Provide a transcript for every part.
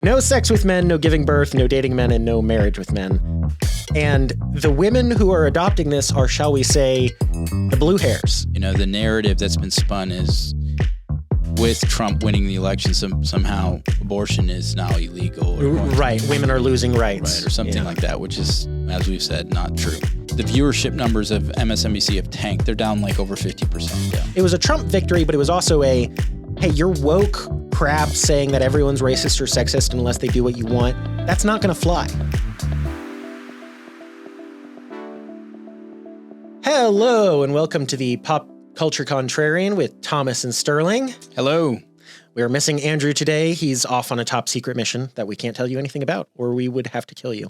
No sex with men, no giving birth, no dating men, and no marriage with men. And the women who are adopting this are, shall we say, the blue hairs. You know, the narrative that's been spun is with Trump winning the election, somehow abortion is now illegal. Right. Women are losing rights. Right, or something like that, which is, as we've said, not true. The viewership numbers of MSNBC have tanked. They're down like over 50%. Yeah. It was a Trump victory, but it was also a, hey, you're woke crap saying that everyone's racist or sexist unless they do what you want. That's not going to fly. Hello, and welcome to the Pop Culture Contrarian with Thomas and Sterling. Hello. We're missing Andrew today. He's off on a top secret mission that we can't tell you anything about, or we would have to kill you.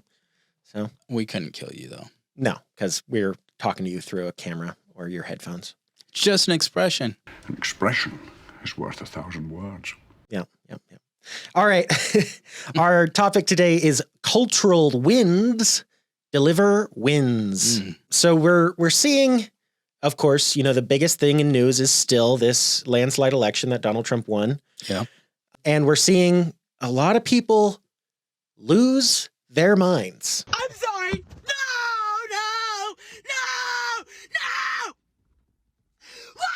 So we couldn't kill you, though. No, because we're talking to you through a camera or your headphones. It's just an expression. An expression is worth 1,000 words. Yeah. All right. Our topic today is cultural winds deliver wins. So we're seeing, of course, you know, the biggest thing in news is still this landslide election that Donald Trump won. Yeah. And we're seeing a lot of people lose their minds. I'm sorry. No. Why?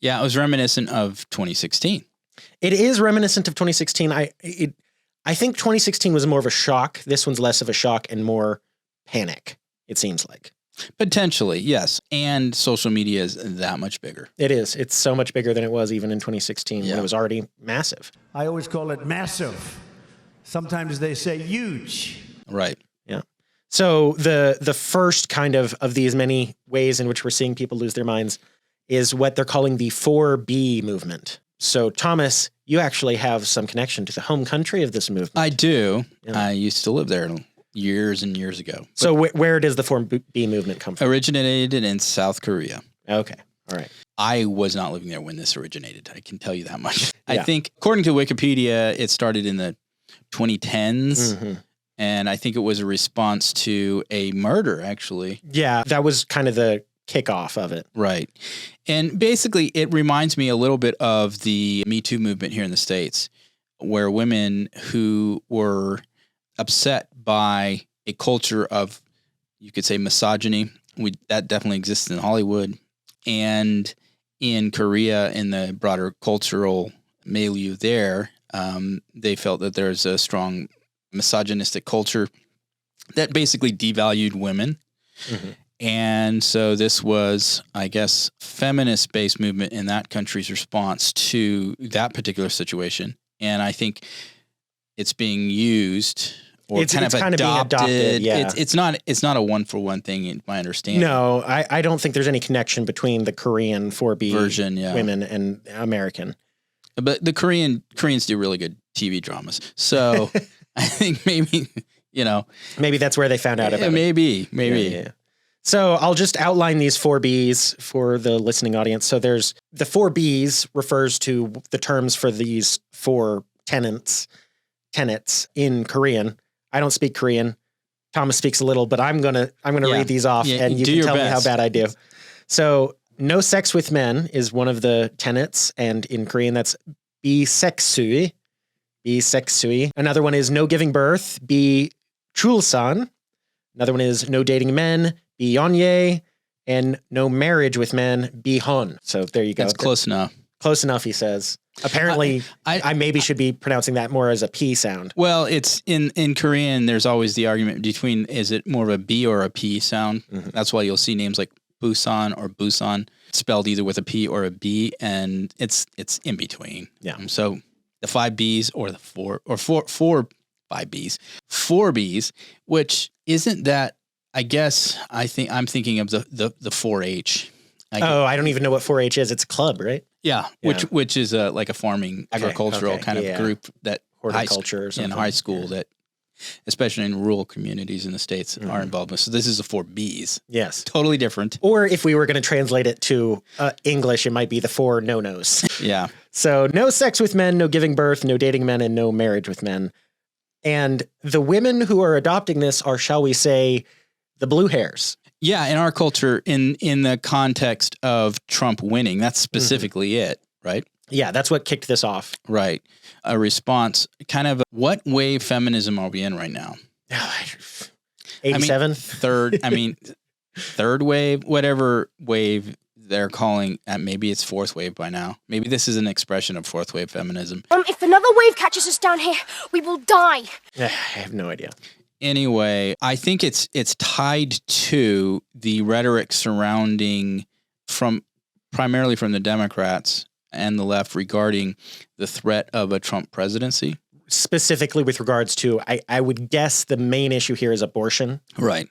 Yeah, it was reminiscent of 2016. It is reminiscent of 2016. I think 2016 was more of a shock. This one's less of a shock and more panic, it seems like. Potentially, yes. And social media is that much bigger. It is. It's so much bigger than it was even in 2016 when it was already massive. I always call it massive. Sometimes they say huge. Right. Yeah. So the first kind of these many ways in which we're seeing people lose their minds is what they're calling the 4B movement. So, Thomas, you actually have some connection to the home country of this movement. I do. Yeah. I used to live there years and years ago. So where does the 4B movement come from? Originated in South Korea. Okay. All right. I was not living there when this originated. I can tell you that much. Yeah. I think, according to Wikipedia, it started in the 2010s. Mm-hmm. And I think it was a response to a murder, actually. Yeah, that was kind of the kickoff of it. Right. And basically, it reminds me a little bit of the Me Too movement here in the States, where women who were upset by a culture of, you could say, misogyny, that definitely exists in Hollywood, and in Korea, in the broader cultural milieu there, they felt that there's a strong misogynistic culture that basically devalued women. Mm-hmm. And so this was, I guess, feminist-based movement in that country's response to that particular situation. And I think it's being used or It's kind of being adopted. Yeah. It's not a one-for-one thing, in my understanding. No, I don't think there's any connection between the Korean 4B version, women and American. But the Koreans do really good TV dramas. So I think maybe, Maybe that's where they found out about it. Maybe. Yeah. So I'll just outline these 4Bs for the listening audience. So there's the 4Bs refers to the terms for these four tenets in Korean. I don't speak Korean. Thomas speaks a little, but I'm gonna read these off and you can tell me how bad I do. So no sex with men is one of the tenets, and in Korean that's biseksui. Another one is no giving birth, chulsan. Another one is no dating men, biyonye, and no marriage with men, bihon. So there you go. That's close enough. Close enough, he says. Apparently, I maybe should be pronouncing that more as a P sound. Well, it's in Korean, there's always the argument between, is it more of a B or a P sound? Mm-hmm. That's why you'll see names like Busan or Busan spelled either with a P or a B, and it's in between. Yeah. So the 5Bs or the four 5Bs, 4Bs, which isn't that, I guess, I'm thinking of the 4-H. I don't even know what 4-H is. It's a club, right? Yeah. Which is like a farming agricultural kind of group that horticulture or something in high school that, especially in rural communities in the States, are involved with. So this is a 4Bs. Yes. Totally different. Or if we were going to translate it to English, it might be the 4 no-nos. Yeah. So no sex with men, no giving birth, no dating men, and no marriage with men. And the women who are adopting this are, shall we say, the blue hairs. Yeah, in our culture, in the context of Trump winning, that's specifically it, right? Yeah, that's what kicked this off. Right. A response, kind of what wave feminism are we in right now? 87? Third wave, whatever wave they're calling, maybe it's fourth wave by now.Maybe this is an expression of fourth wave feminism. If another wave catches us down here, we will die. I have no idea. Anyway, I think it's tied to the rhetoric surrounding primarily from the Democrats and the left regarding the threat of a Trump presidency. Specifically with regards to, I would guess the main issue here is abortion. Right.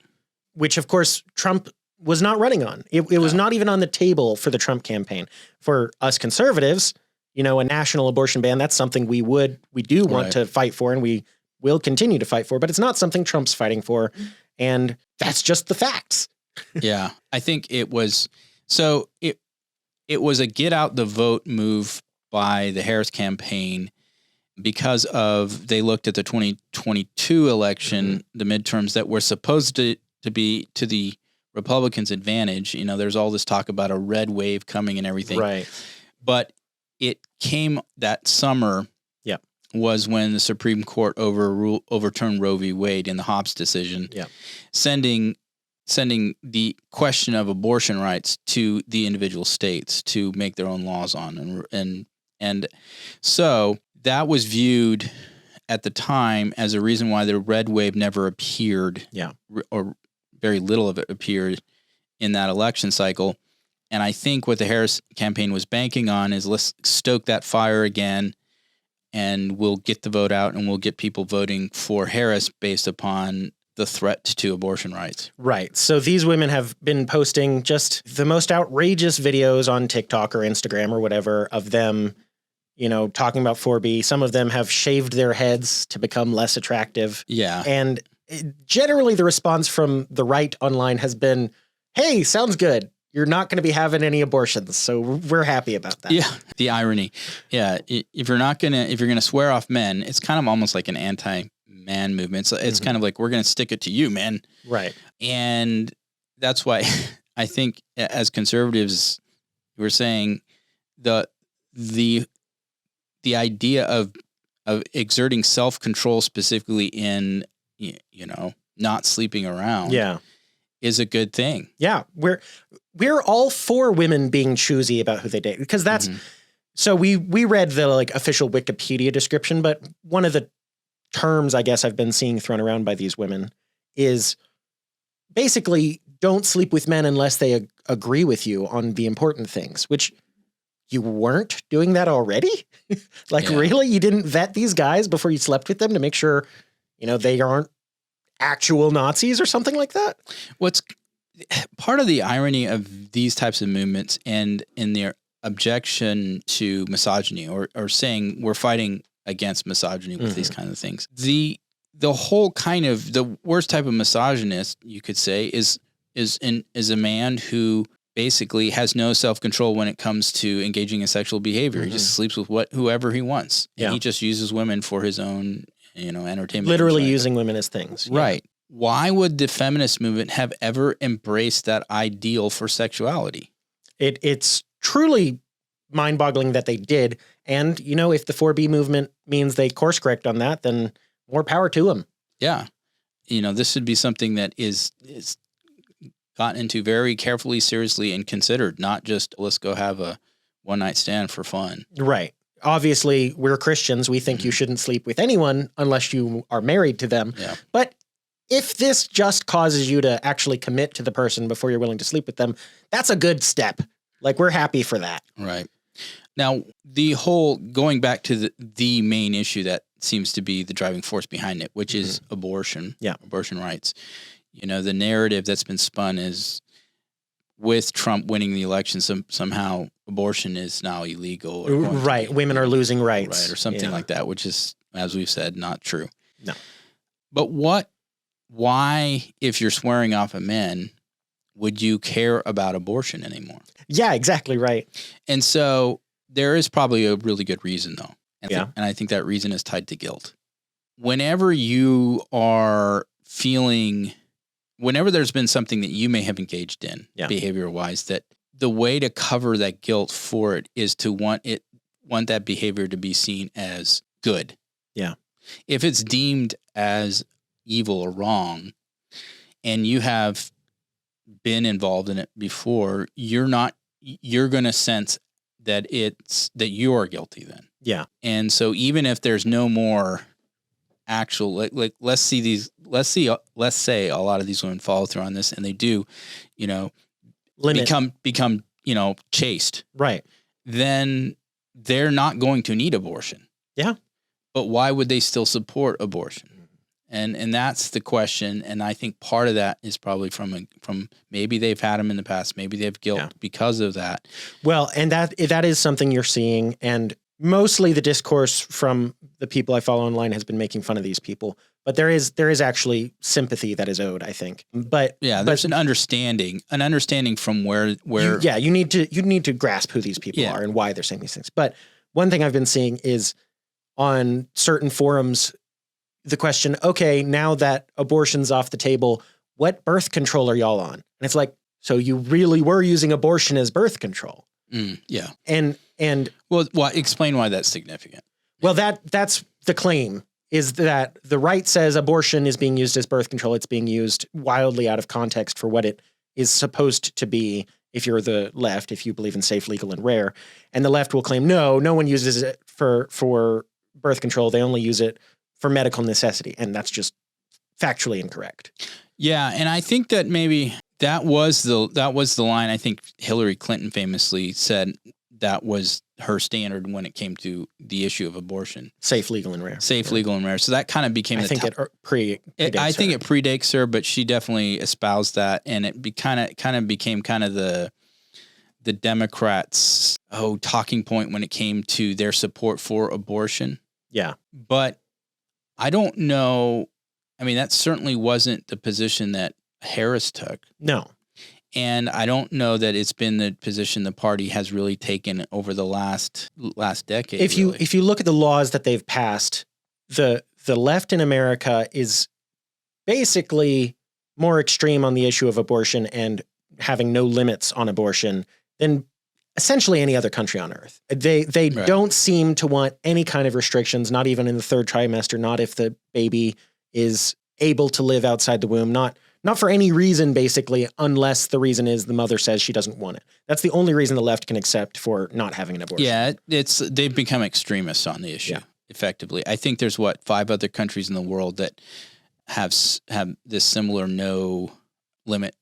Which, of course, Trump was not running on. It was not even on the table for the Trump campaign. For us conservatives, a national abortion ban, that's something we do want to fight for, and we will continue to fight for, but it's not something Trump's fighting for. And that's just the facts. Yeah. I think it was a get out the vote move by the Harris campaign because they looked at the 2022 election, the midterms that were supposed to be to the Republicans' advantage. There's all this talk about a red wave coming and everything. Right. But it came that summer was when the Supreme Court overturned Roe v. Wade in the Hobbs decision, sending the question of abortion rights to the individual states to make their own laws on. And so that was viewed at the time as a reason why the red wave never appeared, or very little of it appeared in that election cycle. And I think what the Harris campaign was banking on is, let's stoke that fire again, and we'll get the vote out and we'll get people voting for Harris based upon the threat to abortion rights. Right. So these women have been posting just the most outrageous videos on TikTok or Instagram or whatever of them, talking about 4B. Some of them have shaved their heads to become less attractive. Yeah. And generally the response from the right online has been, hey, sounds good. You're not going to be having any abortions, so we're happy about that. Yeah, the irony. Yeah, if you're gonna swear off men, it's kind of almost like an anti-man movement. So it's kind of like, we're gonna stick it to you, man. Right. And that's why I think as conservatives, we're saying the idea of exerting self-control, specifically in not sleeping around, is a good thing. Yeah, we're all for women being choosy about who they date, because that's so we read the official Wikipedia description, but one of the terms I guess I've been seeing thrown around by these women is basically don't sleep with men unless they agree with you on the important things, which you weren't doing that already? Really? You didn't vet these guys before you slept with them to make sure, they aren't actual Nazis or something like that? What's part of the irony of these types of movements and in their objection to misogyny, or saying we're fighting against misogyny with these kinds of things. The whole kind of the worst type of misogynist, you could say, is a man who basically has no self-control when it comes to engaging in sexual behavior. He just sleeps with whoever he wants. And he just uses women for his own, entertainment. Literally using women as things. Right. Why would the feminist movement have ever embraced that ideal for sexuality? It's truly mind-boggling that they did. And, if the 4B movement means they course correct on that, then more power to them. Yeah. This would be something that is gotten into very carefully, seriously, and considered, not just let's go have a one-night stand for fun. Right. Obviously, we're Christians. We think you shouldn't sleep with anyone unless you are married to them. Yeah. But if this just causes you to actually commit to the person before you're willing to sleep with them, that's a good step. We're happy for that. Right. Now, the whole going back to the main issue that seems to be the driving force behind it, which is abortion, abortion rights. The narrative that's been spun is with Trump winning the election, somehow abortion is now illegal. Right. Women are losing rights. Right. Or something like that, which is, as we've said, not true. No. But why, if you're swearing off of men, would you care about abortion anymore? Yeah, exactly right. And so there is probably a really good reason, though. And I think that reason is tied to guilt. Whenever you are whenever there's been something that you may have engaged in behavior-wise, that the way to cover that guilt for it is to want want that behavior to be seen as good. Yeah. If it's deemed as evil or wrong, and you have been involved in it before, you're going to sense that you are guilty then. Yeah. And so even if there's no more actual, like let's say a lot of these women follow through on this and they do, become, chaste. Right. Then they're not going to need abortion. Yeah. But why would they still support abortion? And that's the question. And I think part of that is probably from maybe they've had them in the past. Maybe they have guilt because of that. Well, and that is something you're seeing. And mostly the discourse from the people I follow online has been making fun of these people. But there is actually sympathy that is owed, I think. But there's an understanding from where you need to grasp who these people are and why they're saying these things. But one thing I've been seeing is on certain forums, the question, okay, now that abortion's off the table, what birth control are y'all on? And it's like, so you really were using abortion as birth control. Yeah. And well, explain why that's significant. Well, that's the claim, is that the right says abortion is being used as birth control. It's being used wildly out of context for what it is supposed to be if you're the left, if you believe in safe, legal, and rare. And the left will claim, no one uses it for birth control. They only use it for medical necessity. And that's just factually incorrect. Yeah. And I think that maybe that was the line I think Hillary Clinton famously said that was her standard when it came to the issue of abortion. Safe, legal, and rare. Safe, legal, and rare. So that kind of became I think it predates her, but she definitely espoused that. And it became the Democrats' talking point when it came to their support for abortion. Yeah. But I don't know. I mean, that certainly wasn't the position that Harris took. No. And I don't know that it's been the position the party has really taken over the last decade. If you look at the laws that they've passed, the left in America is basically more extreme on the issue of abortion and having no limits on abortion than essentially any other country on earth. They Right. don't seem to want any kind of restrictions, not even in the third trimester, not if the baby is able to live outside the womb, not for any reason, basically, unless the reason is the mother says she doesn't want it. That's the only reason the left can accept for not having an abortion. Yeah, they've become extremists on the issue, effectively. I think there's 5 other countries in the world that have this similar no limit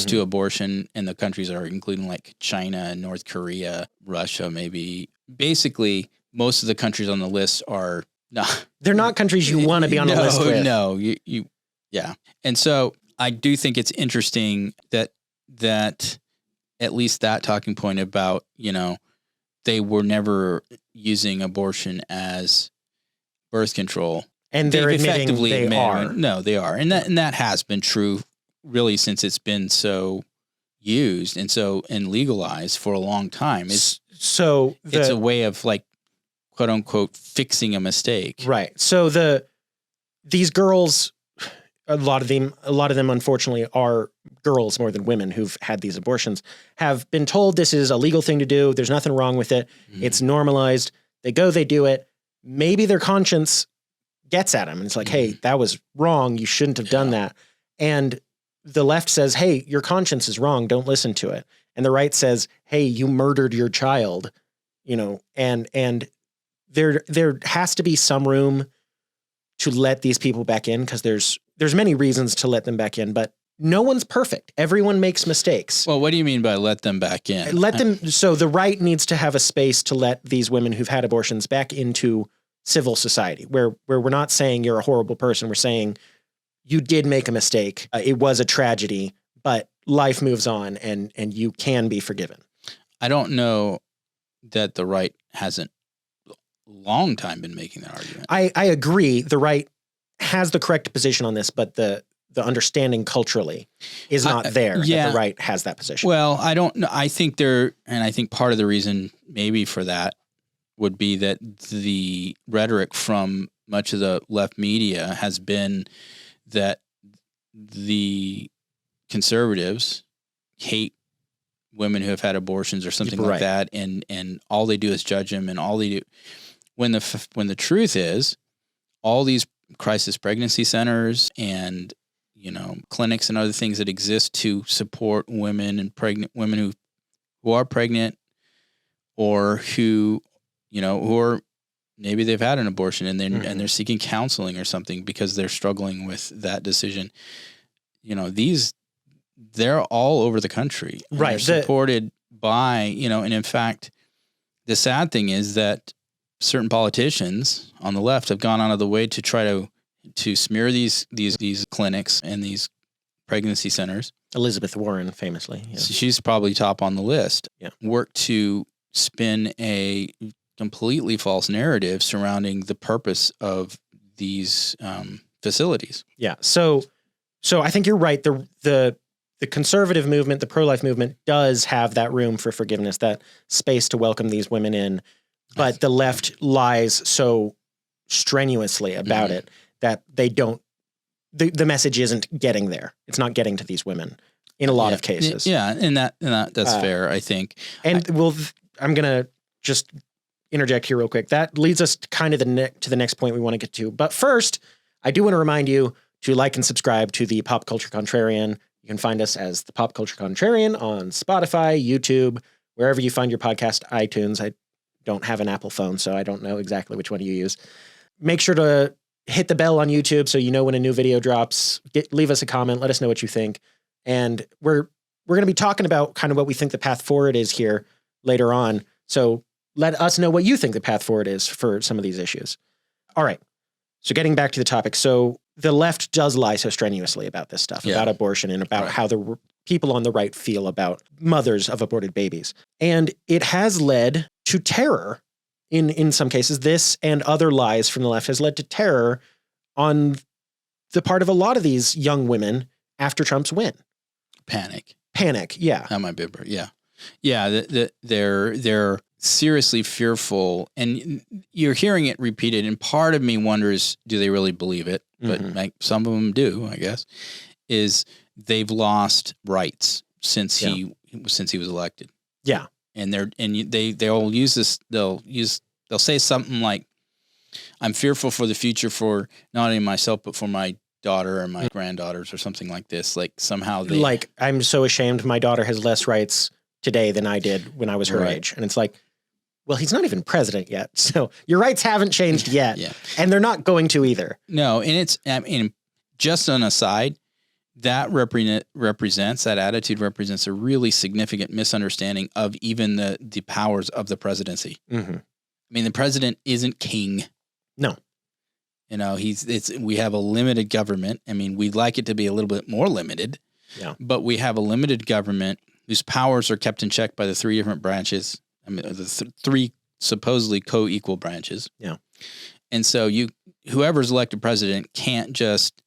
to abortion, and the countries are including like China, North Korea, Russia, maybe. Basically, most of the countries on the list are not. They're not countries you want to be on the list with. No, yeah. And so I do think it's interesting that at least that talking point about, they were never using abortion as birth control. And they're admitting they are. No, they are. And that has been true really since it's been so used and legalized for a long time. It's a way of like, quote unquote, fixing a mistake. Right. So these girls, a lot of them unfortunately are girls more than women who've had these abortions, have been told this is a legal thing to do. There's nothing wrong with it. Mm-hmm. It's normalized. They do it. Maybe their conscience gets at them. And it's like, hey, that was wrong. You shouldn't have done that. And the left says, hey, your conscience is wrong. Don't listen to it. And the right says, hey, you murdered your child, and there has to be some room to let these people back in, because there's many reasons to let them back in, but no one's perfect. Everyone makes mistakes. Well, what do you mean by let them back in? So the right needs to have a space to let these women who've had abortions back into civil society, where we're not saying you're a horrible person. We're saying you did make a mistake. It was a tragedy, but life moves on and you can be forgiven. I don't know that the right hasn't long time been making that argument. I agree. The right has the correct position on this, but the understanding culturally is not there. That the right has that position. Well, I don't know. I think I think part of the reason maybe for that would be that the rhetoric from much of the left media has been that the conservatives hate women who have had abortions or something Right. like that, and all they do is judge them, and all they do when the truth is, all these crisis pregnancy centers and clinics and other things that exist to support women and pregnant women who are pregnant or who are maybe they've had an abortion and they're seeking counseling or something because they're struggling with that decision. They're all over the country. Right. They're supported by, and in fact, the sad thing is that certain politicians on the left have gone out of the way to try to smear these clinics and these pregnancy centers. Elizabeth Warren, famously. Yeah. So she's probably top on the list. Yeah. Work to spin a completely false narrative surrounding the purpose of these facilities. Yeah. So I think you're right. The conservative movement, the pro-life movement does have that room for forgiveness, that space to welcome these women in. But the left lies so strenuously about it that they don't, the message isn't getting there. It's not getting to these women in a lot of cases. Yeah. And that's fair, I think. And I'm going to just interject here real quick. That leads us kind of to the next point we want to get to. But first, I do want to remind you to like and subscribe to the Pop Culture Contrarian. You can find us as the Pop Culture Contrarian on Spotify, YouTube, wherever you find your podcast, iTunes. I don't have an Apple phone, so I don't know exactly which one you use. Make sure to hit the bell on YouTube so you know when a new video drops. Leave us a comment. Let us know what you think. And we're going to be talking about kind of what we think the path forward is here later on. So let us know what you think the path forward is for some of these issues. All right. So getting back to the topic. So the left does lie so strenuously about this stuff, about abortion and about how the people on the right feel about mothers of aborted babies. And it has led to terror in some cases. This and other lies from the left has led to terror on the part of a lot of these young women after Trump's win. Panic. Yeah. That might be, yeah. Yeah. They're seriously fearful, and you're hearing it repeated. And part of me wonders, do they really believe it? But like some of them do, I guess, is they've lost rights since he was elected. Yeah. And they'll use this. They'll say something like, "I'm fearful for the future for not only myself but for my daughter or my granddaughters," or something like this. Like somehow I'm so ashamed my daughter has less rights today than I did when I was her age. And it's like, well, he's not even president yet. So your rights haven't changed yet. And they're not going to either. No. And just on a side, that attitude represents a really significant misunderstanding of even the powers of the presidency. Mm-hmm. I mean, the president isn't king. No. We have a limited government. I mean, we'd like it to be a little bit more limited. Yeah. But we have a limited government whose powers are kept in check by the three different branches. I mean, the three supposedly co-equal branches. Yeah. And so whoever's elected president can't just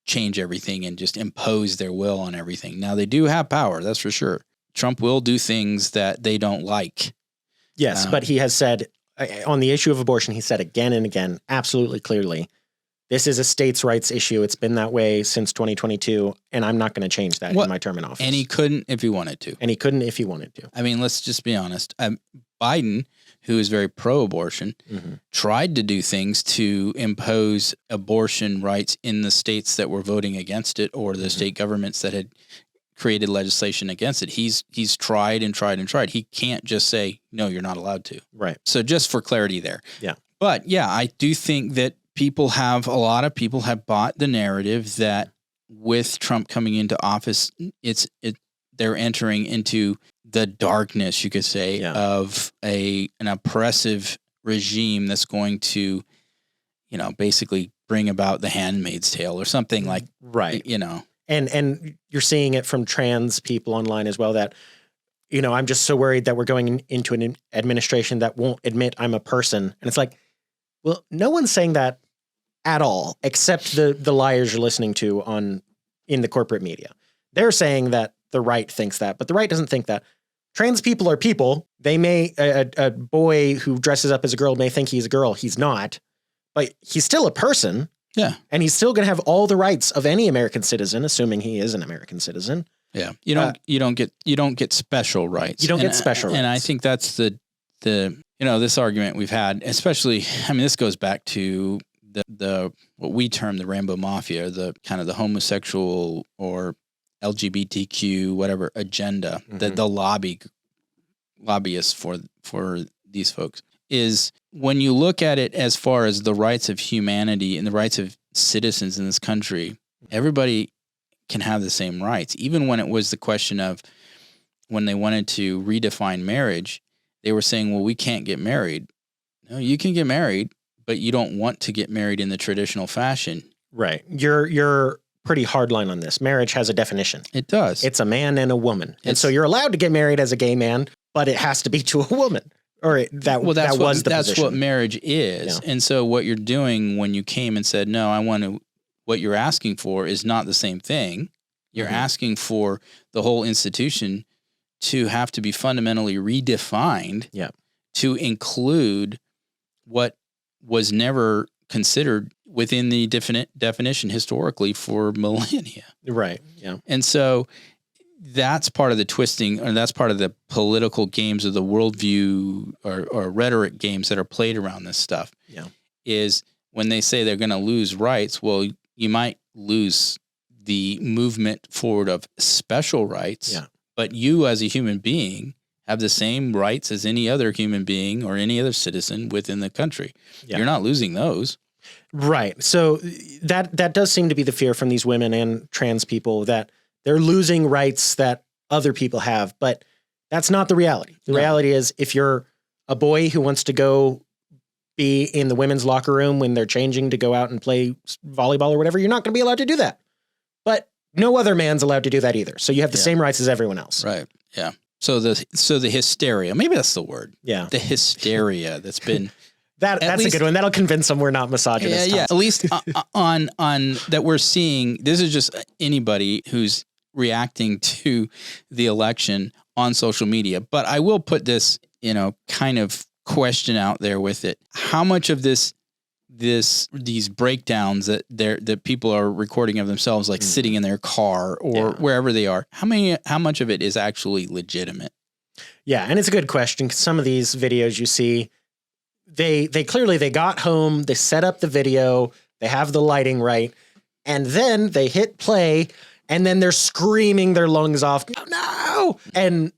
change everything and just impose their will on everything. Now, they do have power, that's for sure. Trump will do things that they don't like. Yes, but he has said, on the issue of abortion, he said again and again, absolutely clearly, this is a states' rights issue. It's been that way since 2022, and I'm not going to change that in my term in office. And he couldn't if he wanted to. I mean, let's just be honest. Biden, who is very pro-abortion, tried to do things to impose abortion rights in the states that were voting against it, or the state governments that had created legislation against it. He's tried and tried and tried. He can't just say, no, you're not allowed to. Right. So just for clarity there. Yeah. But yeah, I do think that a lot of people have bought the narrative that with Trump coming into office, they're entering into the darkness, you could say, of an oppressive regime that's going to, basically bring about the Handmaid's Tale or something like, And you're seeing it from trans people online as well that, I'm just so worried that we're going into an administration that won't admit I'm a person. And it's like, well, no one's saying that at all, except the liars you're listening to in the corporate media. They're saying that the right thinks that, but the right doesn't think that. Trans people are people. They may, a boy who dresses up as a girl may think he's a girl. He's not, but he's still a person. Yeah. And he's still going to have all the rights of any American citizen, assuming he is an American citizen. Yeah. You don't get special rights. You don't get special rights. And I think that's the this argument we've had, especially, I mean, this goes back to the what we term the Rainbow Mafia, the kind of the homosexual or LGBTQ, whatever agenda, the lobbyists for these folks, is when you look at it as far as the rights of humanity and the rights of citizens in this country, everybody can have the same rights. Even when it was the question of when they wanted to redefine marriage, they were saying, well, we can't get married. No, you can get married, but you don't want to get married in the traditional fashion. Right. You're pretty hardline on this. Marriage has a definition. It does. It's a man and a woman. And so you're allowed to get married as a gay man, but it has to be to a woman. Or that's what marriage is. Yeah. And so what you're doing when you came and said, no, what you're asking for is not the same thing. You're asking for the whole institution to have to be fundamentally redefined to include what was never considered within the definition historically for millennia. Right. Yeah. And so that's part of the twisting, or that's part of the political games of the worldview or rhetoric games that are played around this stuff. Yeah. Is when they say they're going to lose rights, well, you might lose the movement forward of special rights. Yeah. But you as a human being have the same rights as any other human being or any other citizen within the country. Yeah. You're not losing those. Right. So that does seem to be the fear from these women and trans people, that they're losing rights that other people have. But that's not the reality. The reality is, if you're a boy who wants to go be in the women's locker room when they're changing to go out and play volleyball or whatever, you're not going to be allowed to do that. But no other man's allowed to do that either. So you have the same rights as everyone else. Right. Yeah. So the hysteria, maybe that's the word. Yeah. The hysteria that's been that's a good one. That'll convince them we're not misogynist. Yeah. At least on that we're seeing, this is just anybody who's reacting to the election on social media. But I will put this, kind of question out there with it. How much of these breakdowns that people are recording of themselves, like sitting in their car or wherever they are, how much of it is actually legitimate? Yeah. And it's a good question, because some of these videos you see, they clearly got home, they set up the video, they have the lighting right, and then they hit play, and then they're screaming their lungs off. No. And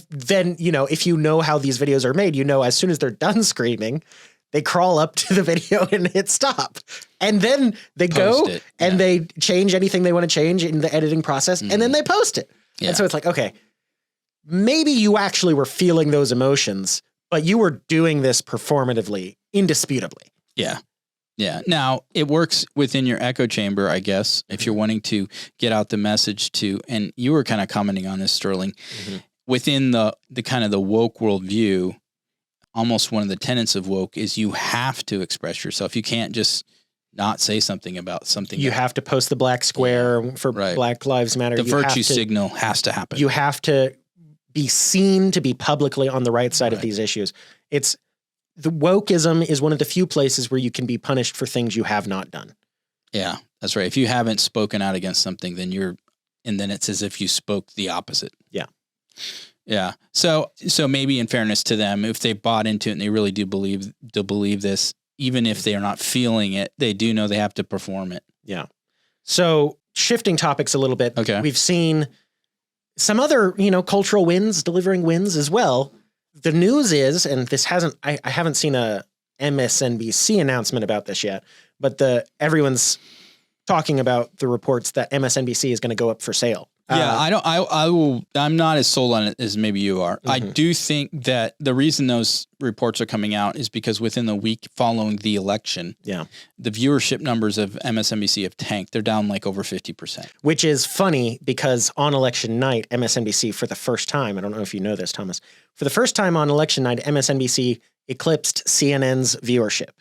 then, if you know how these videos are made, as soon as they're done screaming, they crawl up to the video and hit stop. And then they they change anything they want to change in the editing process, and then they post it. Yeah. And so it's like, okay, maybe you actually were feeling those emotions, but you were doing this performatively, indisputably. Yeah. Yeah. Now, it works within your echo chamber, I guess, if you're wanting to get out the message to, and you were kind of commenting on this, Sterling, within the kind of the woke worldview. Almost one of the tenets of woke is you have to express yourself. You can't just not say something about something. You have to post the black square for Black Lives Matter. The virtue signal has to happen. You have to be seen to be publicly on the right side of these issues. The wokeism is one of the few places where you can be punished for things you have not done. Yeah, that's right. If you haven't spoken out against something, then then it's as if you spoke the opposite. Yeah. Yeah. So maybe in fairness to them, if they bought into it and they really do believe this, even if they are not feeling it, they do know they have to perform it. Yeah. So shifting topics a little bit. Okay. We've seen some other, cultural wins, delivering wins as well. The news is, and this I haven't seen a MSNBC announcement about this yet, but everyone's talking about the reports that MSNBC is going to go up for sale. Yeah, I'm not as sold on it as maybe you are. I do think that the reason those reports are coming out is because within the week following the election, the viewership numbers of MSNBC have tanked. They're down like over 50%. Which is funny, because on election night, MSNBC, for the first time, I don't know if you know this, Thomas, for the first time on election night, MSNBC eclipsed CNN's viewership.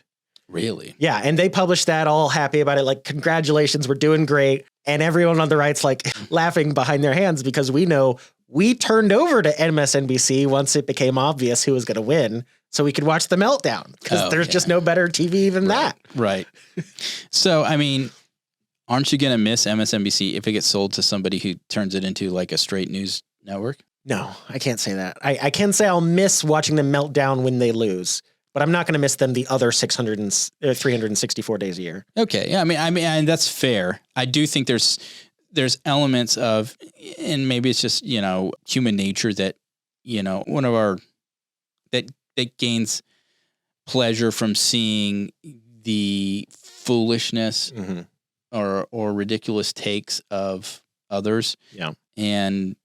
Really? Yeah, and they published that, all happy about it, like, congratulations, we're doing great. And everyone on the right's like laughing behind their hands, because we know we turned over to MSNBC once it became obvious who was going to win, so we could watch the meltdown, because there's just no better TV than that. Right. So, I mean, Aren't you going to miss MSNBC if it gets sold to somebody who turns it into like a straight news network? No, I can't say that. I can say I'll miss watching them melt down when they lose, but I'm not going to miss them the other 364 days a year. Okay. Yeah. I mean, that's fair. I do think there's elements of, and maybe it's just, human nature that, one of our, that gains pleasure from seeing the foolishness or ridiculous takes of others. Yeah. And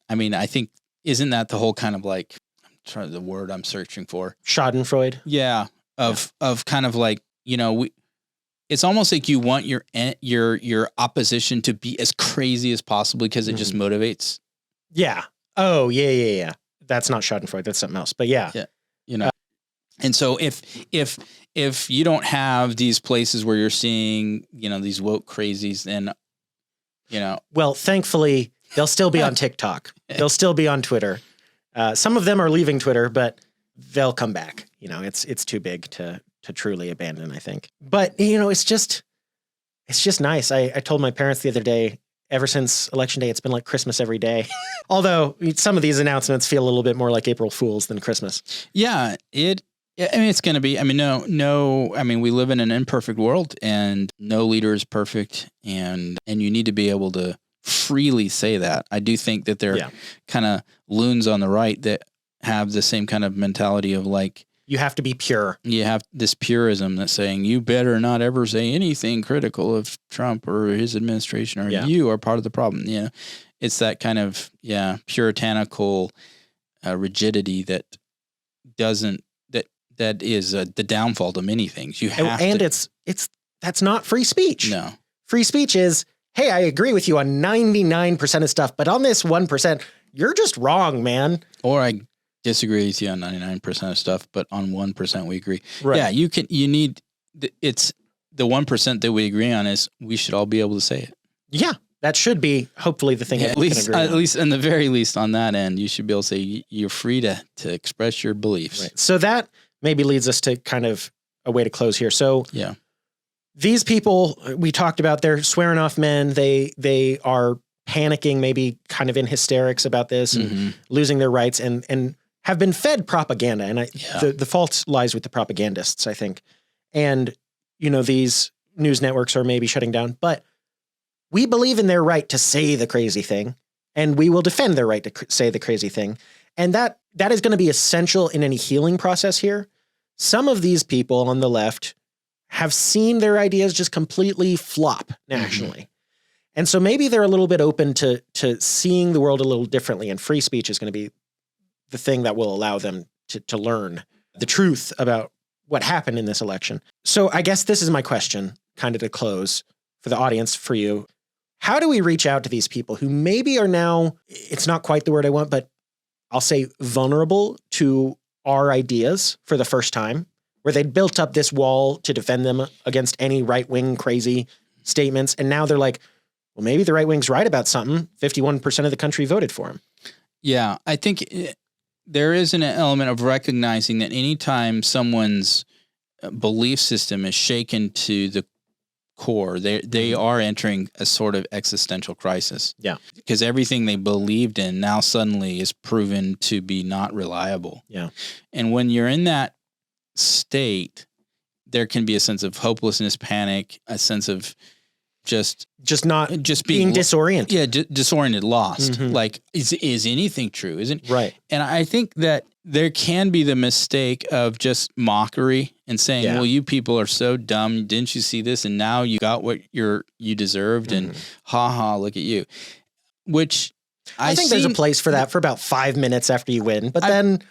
I mean, I think, isn't that the whole kind of like, I'm trying the word I'm searching for. Schadenfreude. Yeah. Of kind of like, it's almost like you want your opposition to be as crazy as possible because it just motivates. Yeah. Oh, yeah. That's not Schadenfreude. That's something else. But yeah. Yeah. And so if you don't have these places where you're seeing, these woke crazies, then, Well, thankfully, they'll still be on TikTok. They'll still be on Twitter. Some of them are leaving Twitter, but they'll come back. It's too big to truly abandon, I think. But, it's just nice. I told my parents the other day, ever since Election Day, it's been like Christmas every day. Although some of these announcements feel a little bit more like April Fools than Christmas. Yeah, it's going to be, we live in an imperfect world and no leader is perfect. And you need to be able to freely say that. I do think that there are kind of loons on the right that have the same kind of mentality of like, you have to be pure. You have this purism that's saying you better not ever say anything critical of Trump or his administration, or you are part of the problem. It's that kind of puritanical rigidity that doesn't that is the downfall to many things. You have and that's not free speech. No, free speech is, hey, I agree with you on 99% of stuff, but on this 1%, you're just wrong, man. Or I disagree with you on 99% of stuff, but on 1% we agree. Right. Yeah, it's the 1% that we agree on is we should all be able to say it. Yeah, that should be hopefully the thing. At least in the very least on that end, you should be able to say you're free to express your beliefs. Right. So that maybe leads us to kind of a way to close here. So these people we talked about, they're swearing off men. They are panicking, maybe kind of in hysterics about this and losing their rights and have been fed propaganda. And the fault lies with the propagandists, I think. And, these news networks are maybe shutting down, but we believe in their right to say the crazy thing, and we will defend their right to say the crazy thing. And that is going to be essential in any healing process here. Some of these people on the left have seen their ideas just completely flop nationally. And so maybe they're a little bit open to seeing the world a little differently, and free speech is going to be the thing that will allow them to learn the truth about what happened in this election. So I guess this is my question, kind of to close for the audience, for you. How do we reach out to these people who maybe are now, it's not quite the word I want, but I'll say vulnerable to our ideas for the first time, where they'd built up this wall to defend them against any right-wing crazy statements. And now they're like, well, maybe the right wing's right about something. 51% of the country voted for him. Yeah, I think there is an element of recognizing that anytime someone's belief system is shaken to the core, they are entering a sort of existential crisis. Yeah. Because everything they believed in now suddenly is proven to be not reliable. Yeah. And when you're in that state, there can be a sense of hopelessness, panic, a sense of just being disoriented. Yeah, disoriented, lost. Like, is anything true? Isn't right? And I think that there can be the mistake of just mockery and saying, "Well, you people are so dumb. Didn't you see this? And now you got what you deserved." And look at you. Which I think there's a place for that for about 5 minutes after you win, but then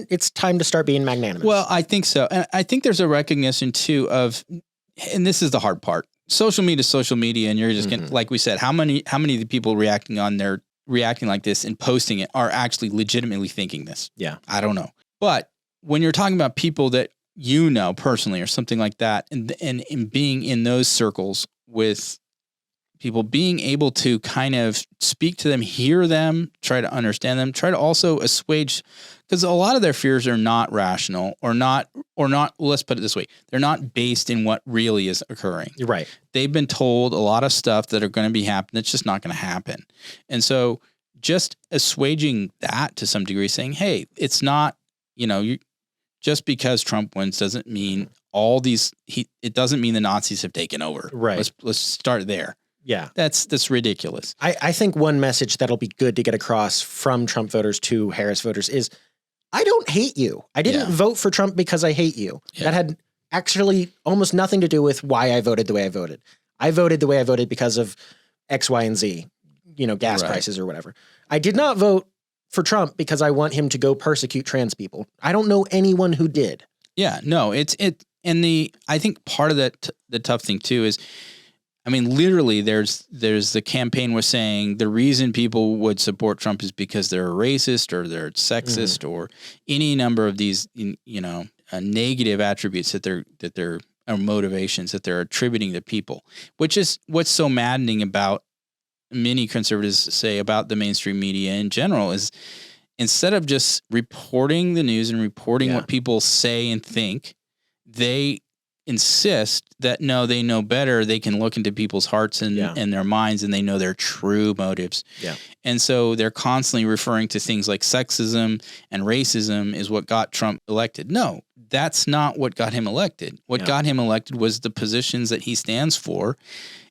it's time to start being magnanimous. Well, I think so, and I think there's a recognition too of. And this is the hard part. Social media, and you're just getting, like we said, how many of the people reacting like this and posting it are actually legitimately thinking this? Yeah. I don't know. But when you're talking about people that you know personally or something like that, and being in those circles with people being able to kind of speak to them, hear them, try to understand them, try to also assuage, because a lot of their fears are not rational or not, let's put it this way. They're not based in what really is occurring. Right. They've been told a lot of stuff that are going to be happening. That's just not going to happen. And so just assuaging that to some degree, saying, hey, it's not, just because Trump wins doesn't mean it doesn't mean the Nazis have taken over. Right. Let's start there. Yeah. That's ridiculous. I think one message that'll be good to get across from Trump voters to Harris voters is, I don't hate you. I didn't vote for Trump because I hate you. Yeah. That had actually almost nothing to do with why I voted the way I voted. I voted the way I voted because of X, Y, and Z, gas prices or whatever. I did not vote for Trump because I want him to go persecute trans people. I don't know anyone who did. Yeah, no, I think part of the tough thing too is, literally there's the campaign was saying the reason people would support Trump is because they're racist or they're sexist or any number of these, negative attributes that they're or motivations that they're attributing to people, which is what's so maddening about many conservatives say about the mainstream media in general is instead of just reporting the news and reporting what people say and think, they insist that no, they know better. They can look into people's hearts and their minds, and they know their true motives. Yeah. And so they're constantly referring to things like sexism and racism is what got Trump elected. No, that's not what got him elected. What got him elected was the positions that he stands for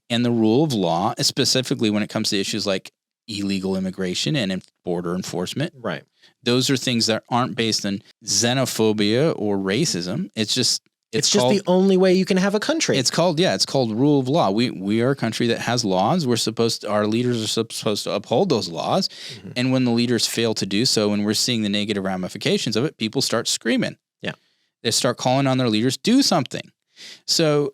and the rule of law, specifically when it comes to issues like illegal immigration and border enforcement. Right. Those are things that aren't based on xenophobia or racism. It's just the only way you can have a country. It's called rule of law. We are a country that has laws. Our leaders are supposed to uphold those laws. Mm-hmm. And when the leaders fail to do so, and we're seeing the negative ramifications of it, people start screaming. Yeah. They start calling on their leaders, do something. So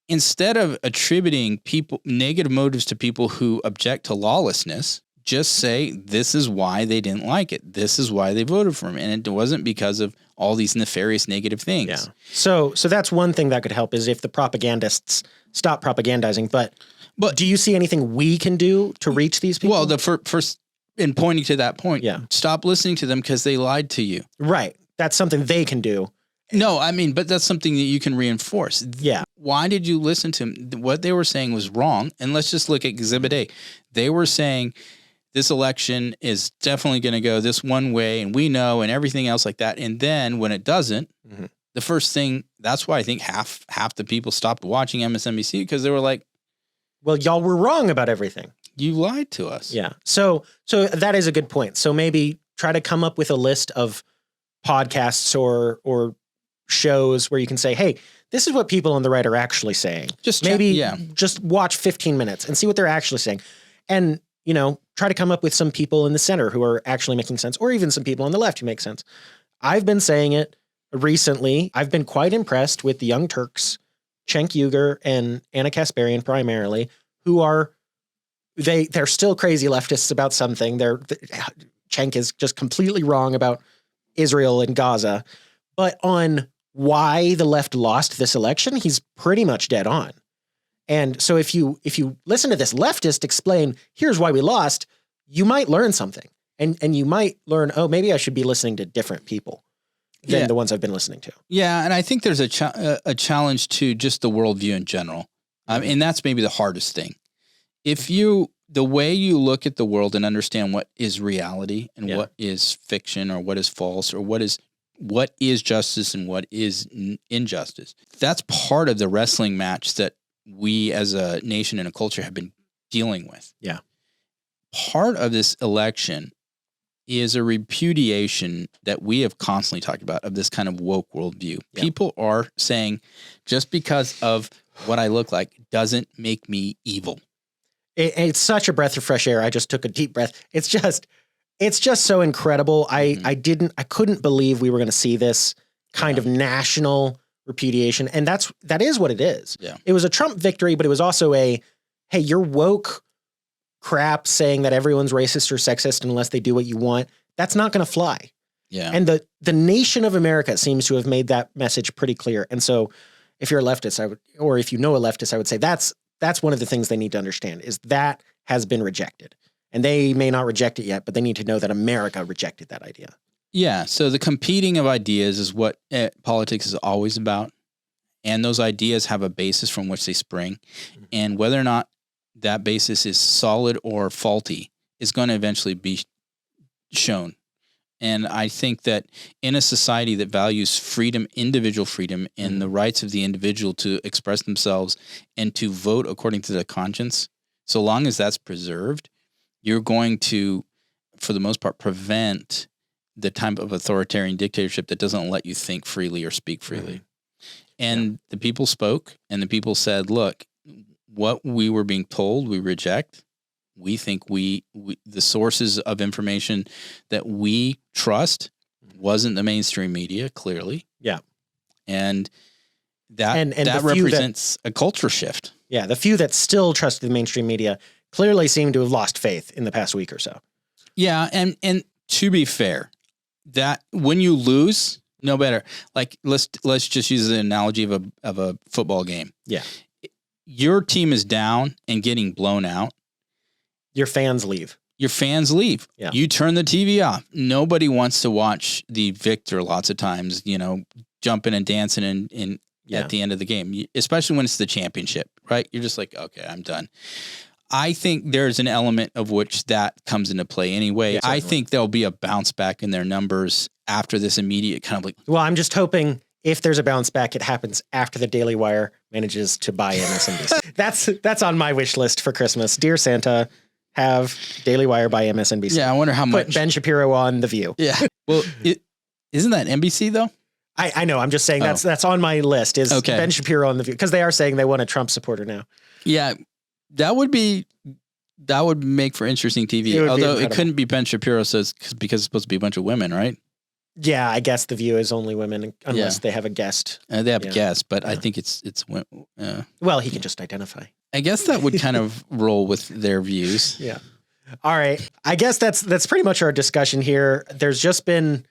instead of attributing negative motives to people who object to lawlessness, just say, this is why they didn't like it. This is why they voted for him. And it wasn't because of all these nefarious negative things. Yeah. So that's one thing that could help is if the propagandists stop propagandizing. But do you see anything we can do to reach these people? Well, the first in pointing to that point, stop listening to them because they lied to you. Right. That's something they can do. No, but that's something that you can reinforce. Yeah. Why did you listen to them? What they were saying was wrong. And let's just look at Exhibit A. They were saying this election is definitely going to go this one way, and we know, and everything else like that. And then when it doesn't, the first thing, that's why I think half the people stopped watching MSNBC because they were like, well, y'all were wrong about everything. You lied to us. Yeah. So that is a good point. So maybe try to come up with a list of podcasts or shows where you can say, hey, this is what people on the right are actually saying. Just watch 15 minutes and see what they're actually saying. And, try to come up with some people in the center who are actually making sense, or even some people on the left who make sense. I've been saying it recently. I've been quite impressed with the Young Turks, Cenk Uygur and Anna Kasparian primarily, who are, they're still crazy leftists about something. Cenk is just completely wrong about Israel and Gaza, but on why the left lost this election, he's pretty much dead on. And so if you listen to this leftist explain, here's why we lost, you might learn something. And you might learn, oh, maybe I should be listening to different people than the ones I've been listening to. Yeah, and I think there's a challenge to just the worldview in general. And that's maybe the hardest thing. The way you look at the world and understand what is reality and what is fiction or what is false or what is justice and what is injustice, that's part of the wrestling match that we as a nation and a culture have been dealing with. Yeah. Part of this election is a repudiation that we have constantly talked about of this kind of woke worldview. Yeah. People are saying just because of what I look like doesn't make me evil. It's such a breath of fresh air. I just took a deep breath. It's just so incredible. I couldn't believe we were going to see this kind of national repudiation. And that is what it is. Yeah. It was a Trump victory, but it was also hey, you're woke crap saying that everyone's racist or sexist unless they do what you want. That's not going to fly. Yeah. And the nation of America seems to have made that message pretty clear. And so if you're a leftist, or if you know a leftist, I would say that's that's one of the things they need to understand is that has been rejected. And they may not reject it yet, but they need to know that America rejected that idea. Yeah. So the competing of ideas is what politics is always about. And those ideas have a basis from which they spring. And whether or not that basis is solid or faulty is going to eventually be shown. And I think that in a society that values freedom, individual freedom, and the rights of the individual to express themselves and to vote according to their conscience, so long as that's preserved, you're going to, for the most part, prevent the type of authoritarian dictatorship that doesn't let you think freely or speak freely. And the people spoke, and the people said, look, what we were being told, we reject. We think we the sources of information that we trust wasn't the mainstream media, clearly. Yeah. And that And that the few represents a culture shift. Yeah, the few that still trust the mainstream media clearly seem to have lost faith in the past week or so. Yeah, and to be fair, that when you lose, no better. Like let's just use the analogy of a football game. Yeah. Your team is down and getting blown out. Your fans leave. Your fans leave. Yeah. You turn the TV off. Nobody wants to watch the victor lots of times, jumping and dancing in at the end of the game, especially when it's the championship, right? You're just like, okay, I'm done. I think there's an element of which that comes into play anyway. Yeah, I think there'll be a bounce back in their numbers after this immediate kind of like. Well, I'm just hoping if there's a bounce back, it happens after the Daily Wire manages to buy MSNBC. That's on my wish list for Christmas. Dear Santa, have Daily Wire buy MSNBC. Yeah, I wonder how much. Put Ben Shapiro on The View. Yeah. Well, isn't that NBC though? I know. I'm just saying that's on my list is Ben Shapiro on The View because they are saying they want a Trump supporter now. Yeah, that would make for interesting TV. Although it couldn't be Ben Shapiro, because it's supposed to be a bunch of women, right? Yeah, I guess The View is only women unless they have a guest. They have a guest, but I think it's well, he can just identify. I guess that would kind of roll with their views. Yeah. All right. I guess that's pretty much our discussion here. There's just been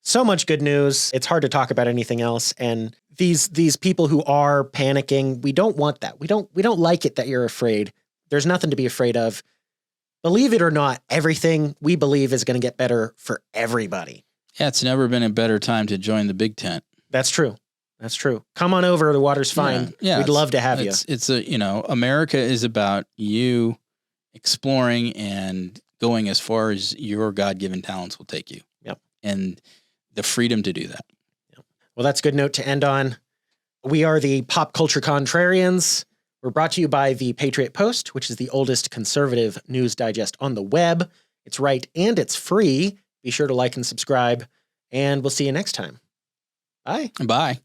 so much good news. It's hard to talk about anything else. And these people who are panicking, we don't want that. We don't like it that you're afraid. There's nothing to be afraid of. Believe it or not, everything we believe is going to get better for everybody. Yeah, it's never been a better time to join the big tent. That's true. That's true. Come on over. The water's fine. Yeah, we'd love to have you. It's America is about you exploring and going as far as your God-given talents will take you. Yep. And the freedom to do that. Yep. Well, that's a good note to end on. We are the Pop Culture Contrarians. We're brought to you by the Patriot Post, which is the oldest conservative news digest on the web. It's right and it's free. Be sure to like and subscribe, and we'll see you next time. Bye. Bye.